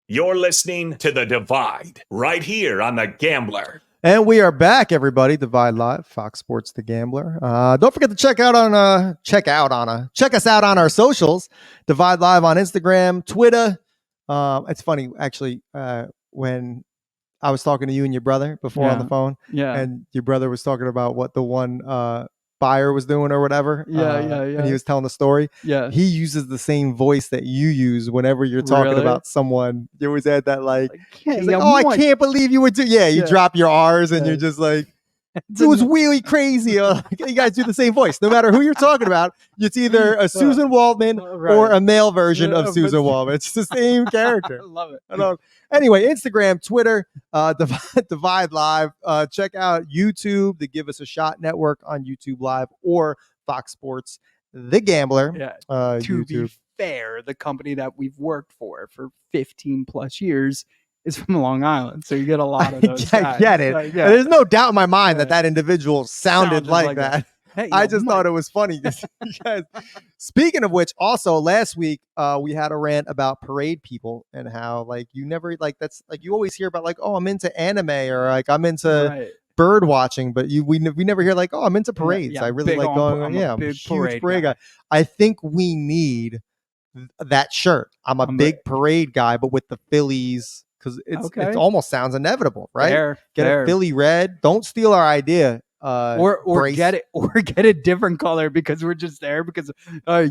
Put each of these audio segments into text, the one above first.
You're listening to The Divide right here on The Gambler. And we are back, everybody. Divide Live, Fox Sports The Gambler. Don't forget to check us out on our socials. Divide Live on Instagram, Twitter. It's funny, actually, when I was talking to you and your brother before on the phone, and your brother was talking about what the one buyer was doing or whatever. And he was telling the story. Yeah. He uses the same voice that you use whenever you're talking about someone. You always add that like he's like, I can't believe you would do. Yeah, you drop your R's and you're just like, it was really crazy. You guys do the same voice. No matter who you're talking about, it's either a Susan Waldman or a male version of Susan Waldman. It's the same character. I love it. Anyway, Instagram, Twitter, Divide Live. Check out YouTube, the Give Us a Shot Network on YouTube Live, or Fox Sports, The Gambler. To YouTube. be fair, the company that we've worked for 15 plus years is from Long Island, so you get a lot of those guys. I get it. There's no doubt in my mind that individual sounded like that. Hey, I just thought it was funny. Speaking of which, also last week we had a rant about parade people and how like you never that's like you always hear about like, oh, I'm into anime or like I'm into bird watching, but we never hear like, oh, I'm into parades. I really like going. I'm a huge parade guy. I think we need that shirt. I'm a big parade guy, but with the Phillies. Because it almost sounds inevitable, right? Get a Philly red. Don't steal our idea. Or get a different color because we're just there because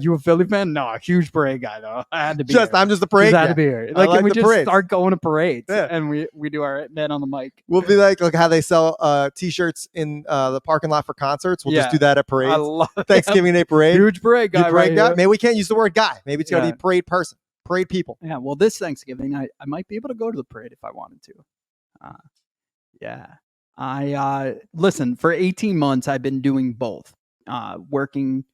you a Philly fan? No, a huge parade guy though. I had to be. I'm just a parade guy. Had to be here. Like, can we just start going to parades and we do our man on the mic. We'll be like how they sell T-shirts in the parking lot for concerts. We'll just do that at parades. I love Thanksgiving Day parade. Huge parade guy. Maybe we can't use the word guy. Maybe it's got to be parade person. Parade people. Yeah, well, this Thanksgiving, I might be able to go to the parade if I wanted to. I listen, for 18 months, I've been doing both, working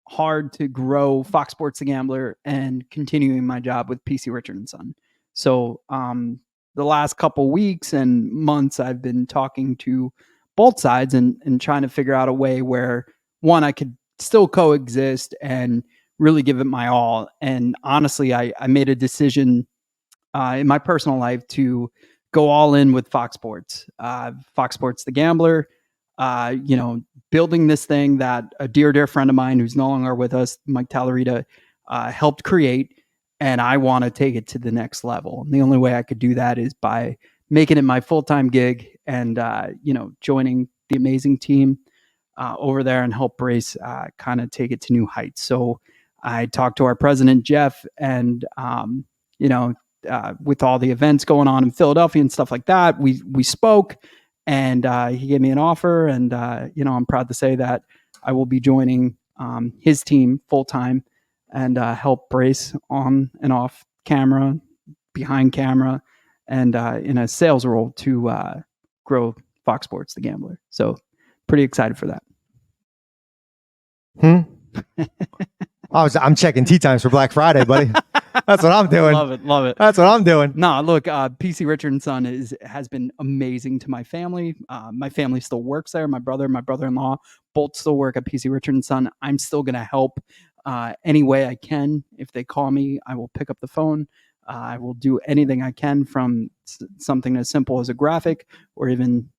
hard to grow Fox Sports The Gambler and continuing my job with PC Richard & Son. So the last couple weeks and months, I've been talking to both sides and trying to figure out a way where, one, I could still coexist and really give it my all. And honestly, I made a decision in my personal life to go all in with Fox Sports. Fox Sports The Gambler, building this thing that a dear friend of mine who's no longer with us, Mike Talarita, helped create. And I want to take it to the next level. And the only way I could do that is by making it my full-time gig and, joining the amazing team over there and help Brace kind of take it to new heights. So I talked to our president, Jeff, and, with all the events going on in Philadelphia and stuff like that, we spoke and he gave me an offer. And, I'm proud to say that I will be joining his team full time and help Brace on and off camera, behind camera, and in a sales role to grow Fox Sports The Gambler. So pretty excited for that. I'm checking tea times for Black Friday, buddy. That's what I'm doing. Love it. That's what I'm doing. No, look, PC Richard & Son has been amazing to my family. My family still works there. My brother and my brother-in-law both still work at PC Richard & Son. I'm still going to help any way I can. If they call me, I will pick up the phone. I will do anything I can, from something as simple as a graphic or even,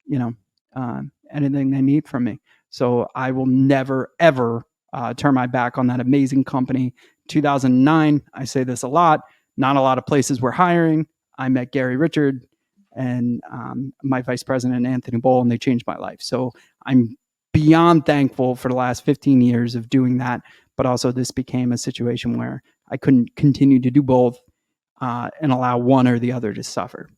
anything they need from me. So I will never, ever turn my back on that amazing company. 2009, I say this a lot, not a lot of places were hiring. I met Gary Richard and my vice president, Anthony Bowl, and they changed my life. So I'm beyond thankful for the last 15 years of doing that. But also this became a situation where I couldn't continue to do both and allow one or the other to suffer.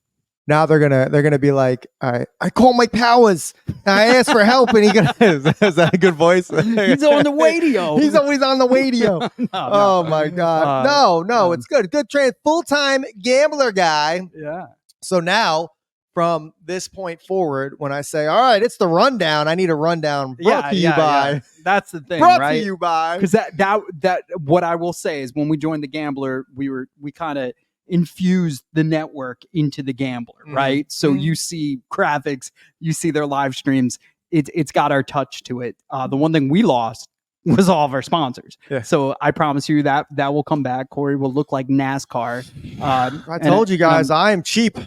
Now they're gonna be like, I call Mike Powers. I asked for help, and is that a good voice? He's on the radio. He's always on the radio. No. My God, no, it's good. Good full-time gambler guy. Yeah. So now, from this point forward, when I say, all right, it's the rundown, I need a rundown brought to you by. Yeah. That's the thing, brought right? to you by. Because that what I will say is when we joined the Gambler, we kind of infused the network into the Gambler, right? So you see graphics, you see their live streams. It's got our touch to it. The one thing we lost was all of our sponsors. Yeah. So I promise you that will come back. Corey will look like NASCAR. I told you guys, I am cheap.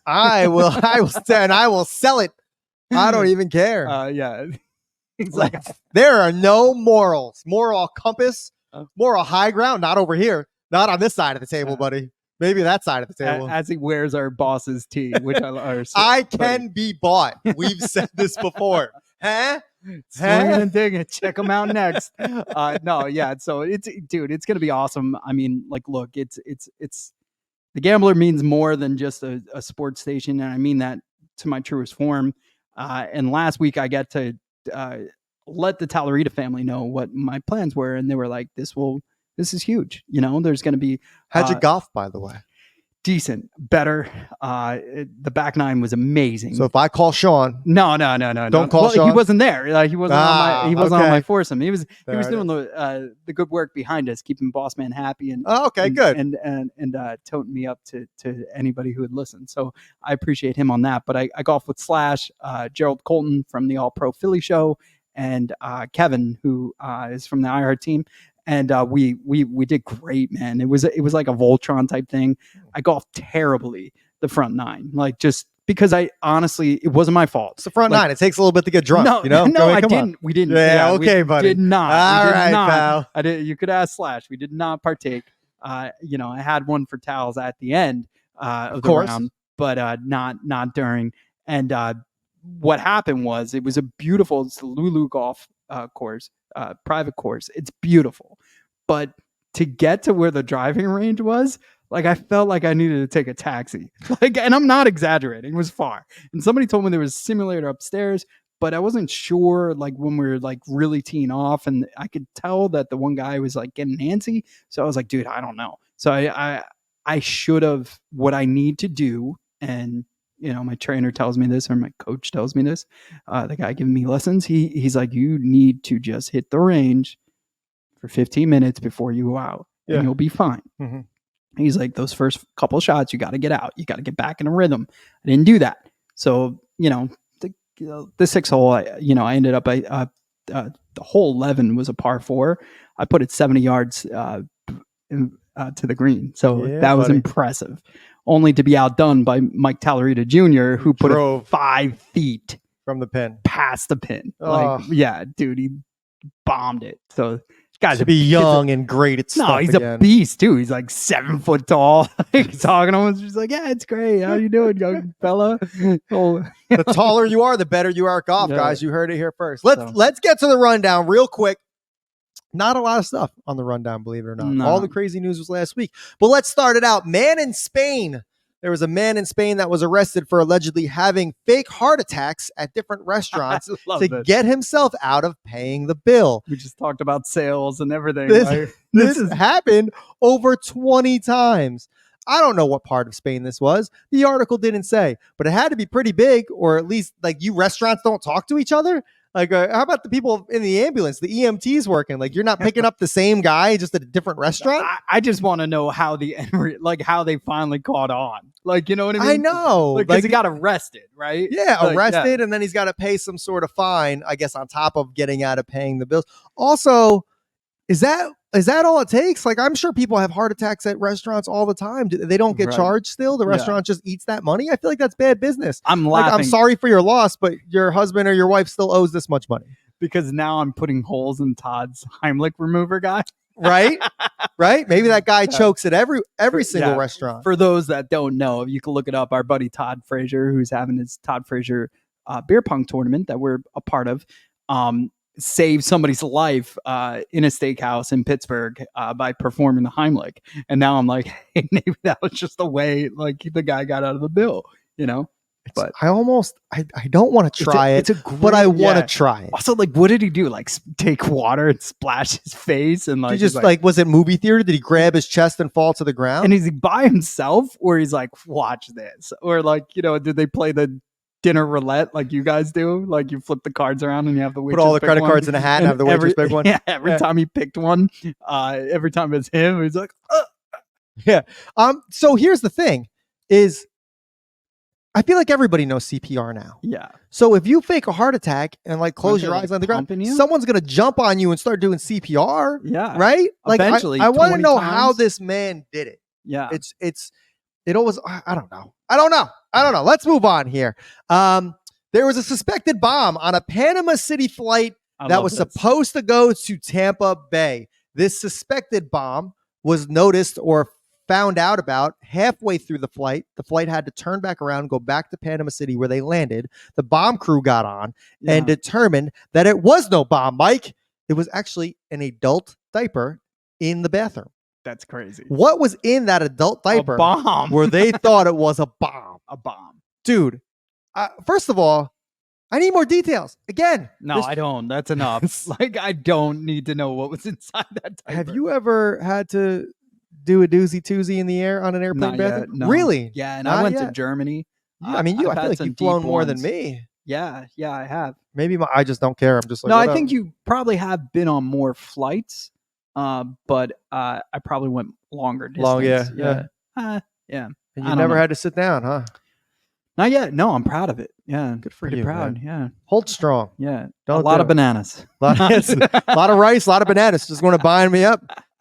I will sell it. I don't even care. Yeah. Exactly. There are no morals, moral compass, moral high ground. Not over here. Not on this side of the table, buddy. Maybe that side of the table. As he wears our boss's tee, which I can be bought. We've said this before. Huh? Swinging and digging. Check them out next. No, yeah. So it's gonna be awesome. I mean, like, look, it's the Gambler means more than just a sports station, and I mean that to my truest form. And last week I got to let the Talarita family know what my plans were, and they were like, "This is huge." You know, there's going to be. How'd you golf, by the way? Decent, better. The back nine was amazing. So if I call Sean, no, don't call Sean. He wasn't there. He wasn't on my foursome. He was doing the good work behind us, keeping Boss Man happy and good, and toting me up to anybody who would listen. So I appreciate him on that. But I golfed with Slash, Gerald Colton from the All Pro Philly Show, and Kevin, who is from the iHeart team. And we did great, man. It was like a Voltron type thing. I golfed terribly the front nine, like, just because it wasn't my fault. It's the front nine. It takes a little bit to get drunk. No, you know? no, I didn't. We didn't. Yeah, okay, buddy. Did not. All right, pal. I did. You could ask Slash. We did not partake. I had one for towels at the end of the round, but not during. And what happened was, it was a beautiful, it's the Lulu Golf course. Private course. It's beautiful, but to get to where the driving range was, like, I felt like I needed to take a taxi. Like, and I'm not exaggerating, it was far. And somebody told me there was a simulator upstairs, but I wasn't sure, like, when we were like really teeing off, and I could tell that the one guy was like getting antsy. So I was like, dude, I don't know. So I should have, what I need to do, and my trainer tells me this, or my coach tells me this, the guy giving me lessons, he's like, you need to just hit the range for 15 minutes before you go out, and you'll be fine. Mm-hmm. He's like, those first couple shots, you got to get out. You got to get back in a rhythm. I didn't do that. So, the 6 hole, I ended up, the hole 11 was a par 4. I put it 70 yards to the green. So that was impressive. Only to be outdone by Mike Talarita Jr., who put it 5 feet from the pin, past the pin. Like, yeah, dude, he bombed it. So, guys, to be young and great at stuff. No, he's a beast too. He's like 7 foot tall. Like, talking to him, he's like, "Yeah, it's great. How you doing, young fella?" The taller you are, the better you are at golf, guys. You heard it here first. Let's get to the rundown real quick. Not a lot of stuff on the rundown, believe it or not. No. All the crazy news was last week. But let's start it out. Man in Spain. There was a man in Spain that was arrested for allegedly having fake heart attacks at different restaurants to get himself out of paying the bill. We just talked about sales and everything. This happened over 20 times. I don't know what part of Spain this was. The article didn't say, but it had to be pretty big, or at least, like, you restaurants don't talk to each other. Like, how about the people in the ambulance, the EMTs working? Like, you're not picking up the same guy just at a different restaurant? I just want to know how how they finally caught on. Like, you know what I mean? I know. Because he got arrested, right? Yeah, arrested, and then he's got to pay some sort of fine, I guess, on top of getting out of paying the bills. Also, is that all it takes? Like, I'm sure people have heart attacks at restaurants all the time. They don't get charged still. The restaurant just eats that money. I feel like that's bad business. I'm laughing. Like, I'm sorry for your loss, but your husband or your wife still owes this much money. Because now I'm putting holes in Todd's Heimlich remover guy. Right? Right? Maybe that guy chokes at every single restaurant. For those that don't know, you can look it up. Our buddy Todd Frazier, who's having his Todd Frazier beer pong tournament that we're a part of, saved somebody's life in a steakhouse in Pittsburgh by performing the Heimlich. And now I'm like, hey, maybe that was just the way, like, the guy got out of the bill, But I don't want to try it, but I want to try it. Also, like, what did he do? Like, take water and splash his face? And like, was it movie theater? Did he grab his chest and fall to the ground? And is he by himself, or he's like, watch this? Or, like, did they play the dinner roulette like you guys do? Like, you flip the cards around and you have the waitress put all the credit cards in a hat and have the waitress pick one. Yeah, every time he picked one, every time it's him, he's like, yeah. So here's the thing: is I feel like everybody knows CPR now. Yeah. So if you fake a heart attack and like close Aren't they, your like, eyes on the ground, pumping you? someone's gonna jump on you and start doing CPR. Yeah. Right? Like Eventually, I want to 20 know how times. this man did it. Yeah. It always, I don't know. Let's move on here. There was a suspected bomb on a Panama City flight that was supposed to go to Tampa Bay. This suspected bomb was noticed or found out about halfway through the flight. The flight had to turn back around, go back to Panama City where they landed. The bomb crew got on and determined that it was no bomb, Mike. It was actually an adult diaper in the bathroom. That's crazy. What was in that adult diaper? A bomb. Where they thought it was a bomb. A bomb. Dude, first of all, I need more details. Again. No, I don't. That's enough. Like, I don't need to know what was inside that diaper. Have you ever had to do a doozy-toozy in the air on an airplane bathroom? No. Really? Yeah, and I went to Germany. Yeah, I mean, I feel like you've flown more than me. Yeah, I have. Maybe I just don't care. I'm just like, no, I think you probably have been on more flights, but I probably went longer distance. Yeah. And you never had to sit down, huh? Not yet. No, I'm proud of it. Yeah, good for pretty you. Proud. Man. Yeah, hold strong. Yeah, a lot of bananas. A lot of rice, a lot of bananas. Just going to bind me up.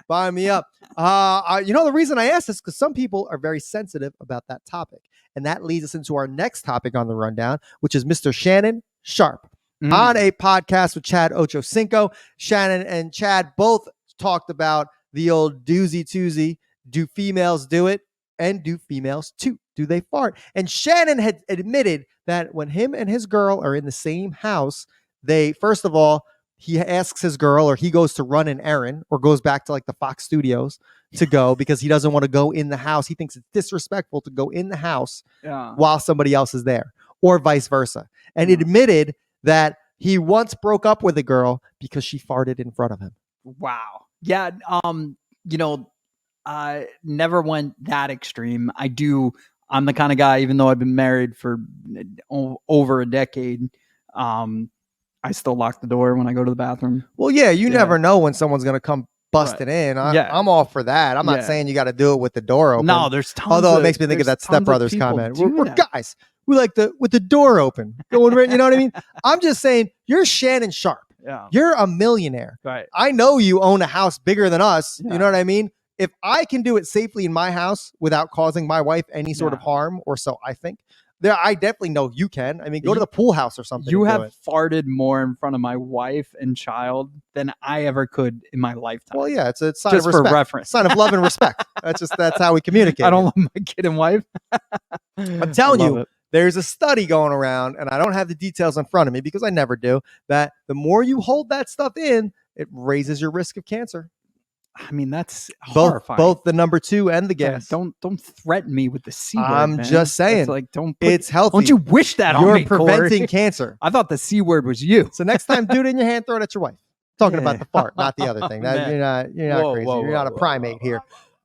You know, the reason I asked this because some people are very sensitive about that topic, and that leads us into our next topic on the rundown, which is Mr. Shannon Sharpe on a podcast with Chad Ochocinco. Shannon and Chad both talked about the old doozy-toozy. Do females do it? And do females too? Do they fart? And Shannon had admitted that when him and his girl are in the same house, they, first of all, he asks his girl, or he goes to run an errand, or goes back to like the Fox Studios to go because he doesn't want to go in the house. He thinks it's disrespectful to go in the house while somebody else is there, or vice versa. And he admitted that he once broke up with a girl because she farted in front of him. Wow. Yeah. You know, I never went that extreme. I'm the kind of guy, even though I've been married for over a decade, I still lock the door when I go to the bathroom. Well, yeah, you never know when someone's going to come busting in. I'm all for that. I'm not saying you got to do it with the door open. No, there's tons. Although it makes me think of that Step Brothers comment. We're guys. We like with the door open. Going right, you know what I mean? I'm just saying, you're Shannon Sharpe. Yeah. You're a millionaire. Right. I know you own a house bigger than us. Yeah. You know what I mean? If I can do it safely in my house without causing my wife any sort of harm, or so I think, I definitely know you can. I mean, go to the pool house or something. You have farted more in front of my wife and child than I ever could in my lifetime. Well, yeah, it's a sign just of respect. For reference. Sign of love and respect. That's how we communicate. I don't love my kid and wife. I'm telling you. There's a study going around, and I don't have the details in front of me because I never do, that the more you hold that stuff in, it raises your risk of cancer. I mean, that's horrifying. Both the number 2 and the gas. Don't threaten me with the C word. I'm just saying. It's like, it's healthy. Don't you wish that on me, You're preventing cancer. I thought the C word was you. So next time, do it in your hand, throw it at your wife. Talking about the fart, not the other thing. You're not crazy. You're not a primate here.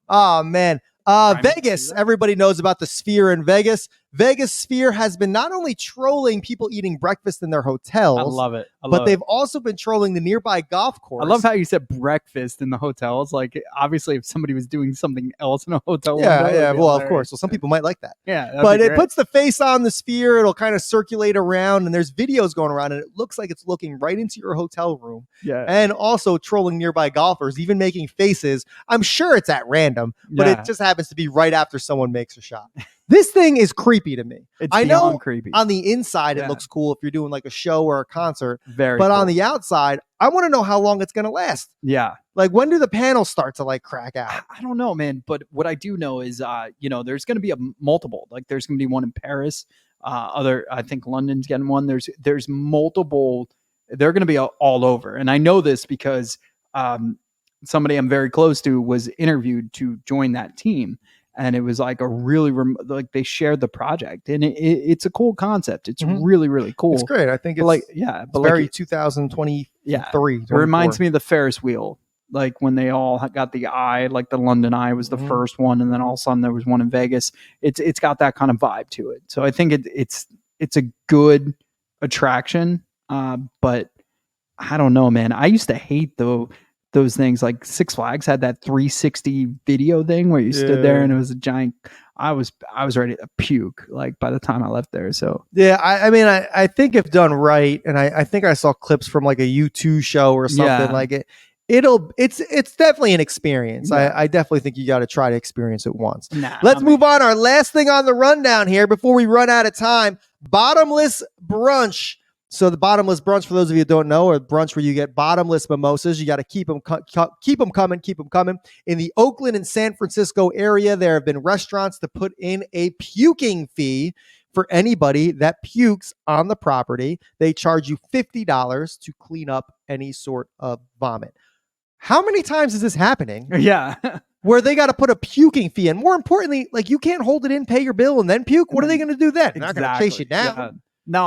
Oh, man. Vegas, everybody knows about the Sphere in Vegas. Vegas Sphere has been not only trolling people eating breakfast in their hotels. I love it. But they've also been trolling the nearby golf course. I love how you said breakfast in the hotels. Like, obviously, if somebody was doing something else in a hotel window, well, hilarious. of course. Well, some people might like that. Yeah, but it puts the face on the Sphere. It'll kind of circulate around, and there's videos going around, and it looks like it's looking right into your hotel room. Yeah. And also trolling nearby golfers, even making faces. I'm sure it's at random, but it just happens to be right after someone makes a shot. This thing is creepy to me. I know creepy. On the inside, it looks cool if you're doing like a show or a concert. But cool. On the outside, I want to know how long it's going to last. Yeah. Like, when do the panels start to like crack out? I don't know, man. But what I do know is, there's going to be a multiple. Like, there's going to be one in Paris. I think London's getting one. There's multiple. They're going to be all over. And I know this because somebody I'm very close to was interviewed to join that team. And it was like a really, like they shared the project, and it's a cool concept. It's really, really cool. It's great. I think it's but very 2023. Yeah, it reminds me of the Ferris wheel. Like when they all got the eye, like the London Eye was the first one, and then all of a sudden there was one in Vegas. It's got that kind of vibe to it. So I think it's a good attraction. But I don't know, man. I used to hate those things. Like Six Flags had that 360 video thing where you stood there and it was a giant I was ready to puke like by the time I left there. So Yeah, I mean, I think if done right, and I think I saw clips from like a U2 show or something Yeah. like it. It's definitely an experience. Yeah. I definitely think you got to try to experience it once. nah, Let's move on. Our last thing on the rundown here before we run out of time: bottomless brunch. So the bottomless brunch, for those of you who don't know, are brunch where you get bottomless mimosas. You got to keep them coming. In the Oakland and San Francisco area, there have been restaurants to put in a puking fee for anybody that pukes on the property. They charge you $50 to clean up any sort of vomit. How many times is this happening? Yeah. Where they got to put a puking fee in? More importantly, like you can't hold it in, pay your bill, and then puke. What are they going to do then? They're not going to chase you down. Yeah. No,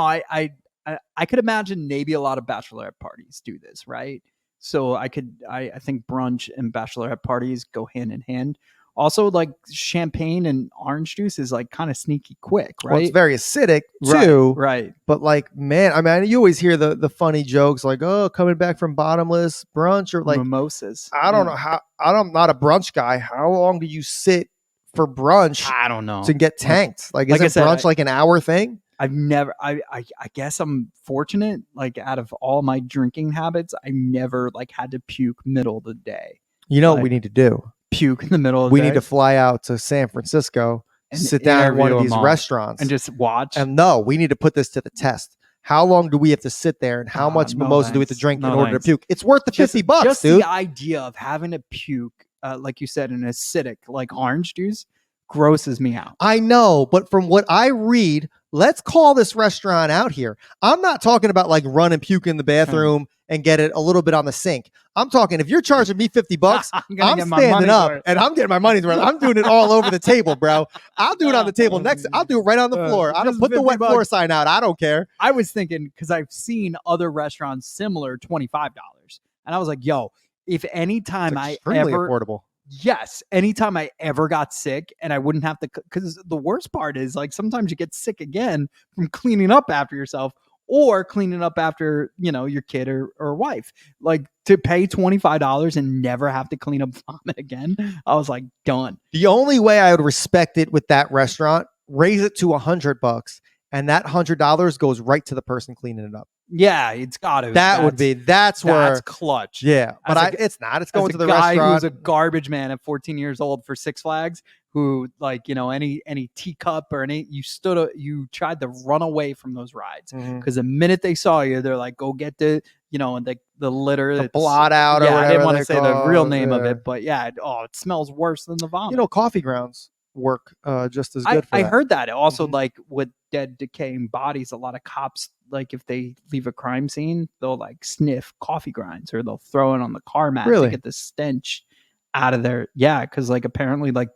I could imagine maybe a lot of bachelorette parties do this, right? So I think brunch and bachelorette parties go hand in hand. Also, like champagne and orange juice is like kind of sneaky quick, right? Well, it's very acidic too. Right. But like, man, I mean, you always hear the funny jokes like, oh, coming back from bottomless brunch or like mimosas. I don't know how. I'm not a brunch guy. How long do you sit for brunch? I don't know. To get tanked. Like Like I isn't said, brunch like an hour thing? I've never, I guess I'm fortunate. Like out of all my drinking habits, I never like had to puke middle of the day. You know what Like, we need to do? Puke in the middle of We the day. need to fly out to San Francisco, And sit down at one of interview these them all restaurants, and just watch. and no, we need to put this to the test. How long do we have to sit there, and how much no mimosa do we have to thanks. drink in No order thanks. to puke? It's worth the $50, just dude. the idea of having to puke, like you said, an acidic like orange juice grosses me out. I know, but from what I read, let's call this restaurant out here. I'm not talking about like run and puke in the bathroom and get it a little bit on the sink. I'm talking if you're charging me $50, I'm standing up and I'm getting my money's worth. I'm doing it all over the table, bro. I'll do it on the table next. I'll do it right on the floor. I don't put the wet floor sign out. I don't care. I was thinking because I've seen other restaurants similar $25, and I was like, yo, if anytime I Extremely ever affordable. Yes. Anytime I ever got sick and I wouldn't have to, because the worst part is like sometimes you get sick again from cleaning up after yourself or cleaning up after, your kid or wife. Like to pay $25 and never have to clean up vomit again. I was like, done. The only way I would respect it with that restaurant, raise it to $100, and that $100 goes right to the person cleaning it up. Yeah, it's got to. That's where clutch. Yeah, but it's not. It's going to the restaurant. Guy who's a garbage man at 14 years old for Six Flags, who like any teacup or you tried to run away from those rides because the minute they saw you, they're like, go get the the litter, the blot out. Yeah, or I didn't want to say called. the real name of it, but yeah, it smells worse than the vomit. Coffee grounds work just as good. I heard that. Also, like with dead, decaying bodies, a lot of cops, like if they leave a crime scene, they'll like sniff coffee grinds or they'll throw it on the car mat to get the stench out of there. Yeah, because like apparently like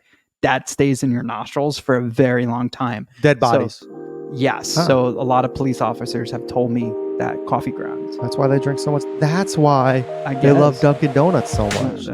that stays in your nostrils for a very long time. Dead bodies. So, yes. So a lot of police officers have told me that coffee grounds. That's why they drink so much. That's why they love Dunkin' Donuts so much.